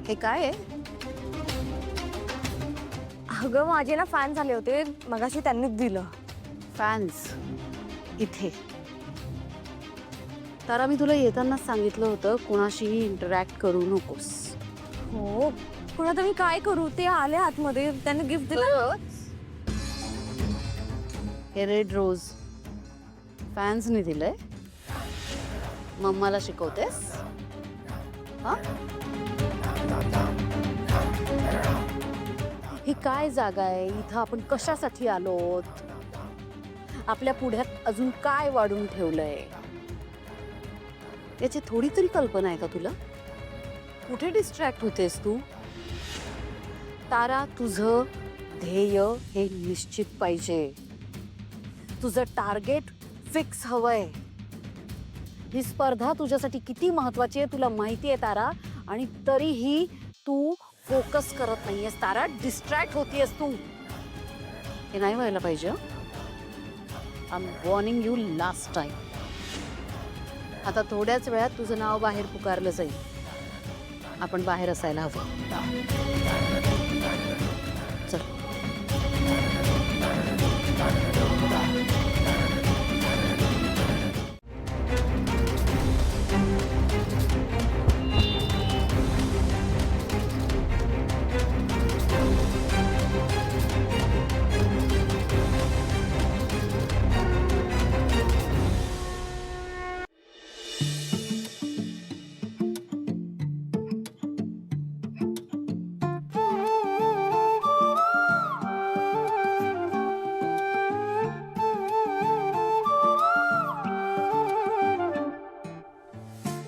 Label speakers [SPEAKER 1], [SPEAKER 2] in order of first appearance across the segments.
[SPEAKER 1] हे काय आहे?
[SPEAKER 2] अगं माझे ना फॅन झाले होते मगाशी, त्यांनीच दिलं.
[SPEAKER 1] फॅन्स इथे? तारा, मी तुला येतानाच सांगितलं होतं कोणाशीही इंटरॅक्ट करू नकोस.
[SPEAKER 2] हो पण आता मी काय करू? ते आले आतमध्ये, त्यांनी गिफ्ट दिलं.
[SPEAKER 1] हे रेड रोज फॅन्सने दिलंय. मम्माला शिकवतेस? हा? ही काय जागा आहे? इथं आपण कशासाठी आलोत? आपल्या पुढ्यात अजून काय वाढून ठेवलंय याची थोडी तरी कल्पना आहे का तुला? कुठे डिस्ट्रॅक्ट होतेस तू? तारा, तुझं ध्येय हे निश्चित पाहिजे. तुझं टार्गेट फिक्स हवंय. ही स्पर्धा तुझ्यासाठी किती महत्वाची आहे तुला माहिती आहे तारा, आणि तरीही तू फोकस करत नाहीयेस तारा, डिस्ट्रॅक्ट होतीयस तू. हे नाही व्हायला पाहिजे. I am warning you last time. आता थोड्याच वेळात तुझं नाव बाहेर पुकारलं जाईल. आपण बाहेर असायला हवं. चल.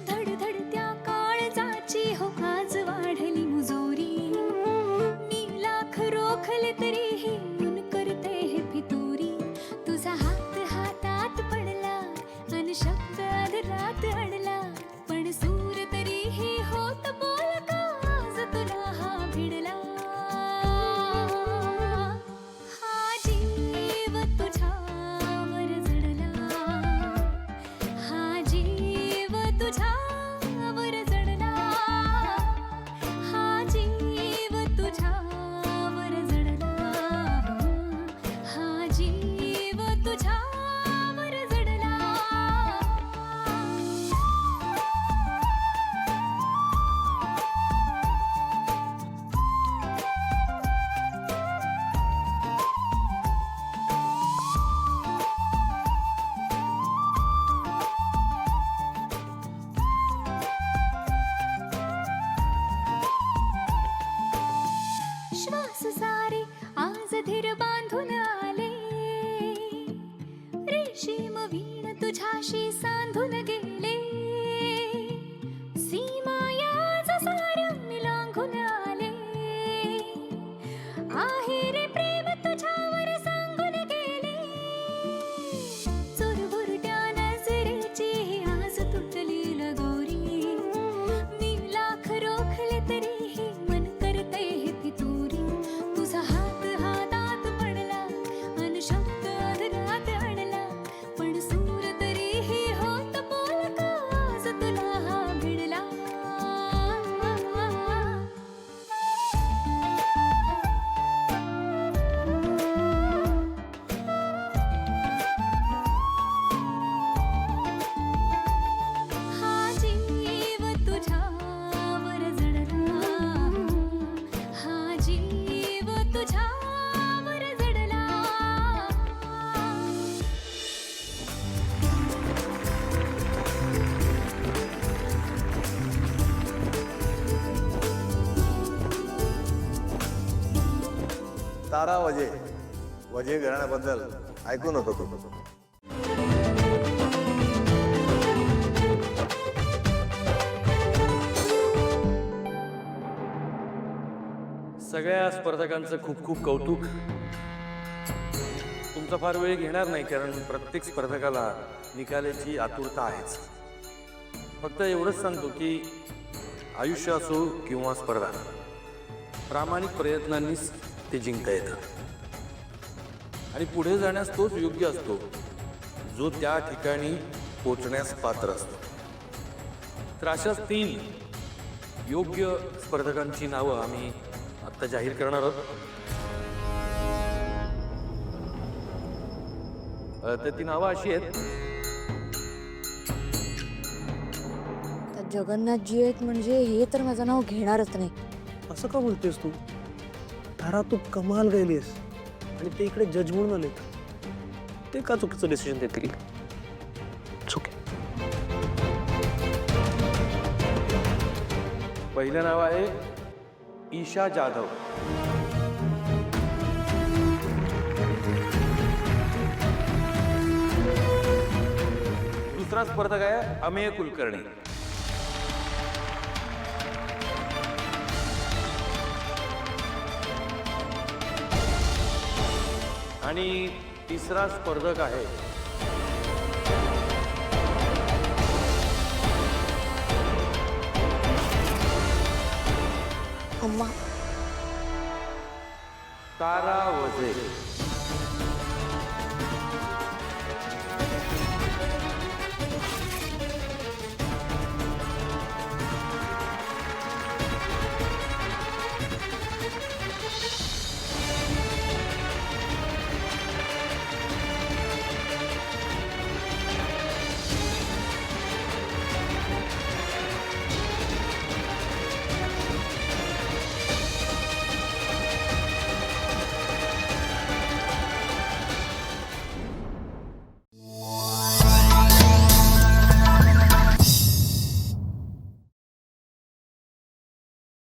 [SPEAKER 3] धडधडत्या काळजाची हो आज वाढली मुजोरी. मी लाख रोखले तरीही मन करते हे फितुरी. तुझा हात हातात पडला अन शब्द अधरात अडला, पण सूर तरीही होत बोल का आज तुला हा भिडला. हा जीव तुझ्यावर जडला, हा जीव तुझ्यावर जडला, हा जीव तुझ्यावर जडला, हा जीव तुझ्यावर जडला. श्वास सारे आज धीर बांधून आले, रेशीम वीण तुझ्याशी सांधून गेले. सीमा याज साऱ्या लांघून आले, आहे रे प्रेम तुझ्यावर सांगून गेले. चुरबुरट्या नजरेची आज तुटली लगोरी. मी लाख रोखले तरीही मन करते हे फितुरी. तुझा हात हातात पडला अन शब्द अधरात अडला, पण सूर तरीही होत बोल का आज तुला हा भिडला. हा जीव तुझ्यावर जडला, हा जीव तुझ्यावर जडला.
[SPEAKER 4] तारा वजे वजे घराण्याबद्दल ऐकून होतो तो.
[SPEAKER 5] सगळ्या स्पर्धकांचं खूप खूप कौतुक. तुमचा फार वेळ घेणार नाही, कारण प्रत्येक स्पर्धकाला निकालाची आतुरता आहेच. फक्त एवढंच सांगतो की आयुष्य असो किंवा स्पर्धा, प्रामाणिक प्रयत्नांनीच ते जिंकता येतं. आणि पुढे जाण्यास तोच योग्य असतो जो त्या ठिकाणी पोचण्यास पात्र असतो. तर अशाच 3 योग्य स्पर्धकांची नावं आम्ही आत्ता जाहीर करणार आहोत. तर ती नावं अशी आहेत.
[SPEAKER 2] तर जगन्नाथजी आहेत म्हणजे हे तर माझं नाव घेणारच नाही.
[SPEAKER 6] असं का बोलतेस तू? तारा, तू कमाल गायलीस आणि ते इकडे जज म्हणून आले. ते का चुकीचं डिसिजन देतील? चुके.
[SPEAKER 5] पहिलं नाव आहे ईशा जाधव. दुसरा स्पर्धक आहे अमेय कुलकर्णी. आणि तिसरा स्पर्धक आहे
[SPEAKER 2] अम्मा
[SPEAKER 5] तारा वजे.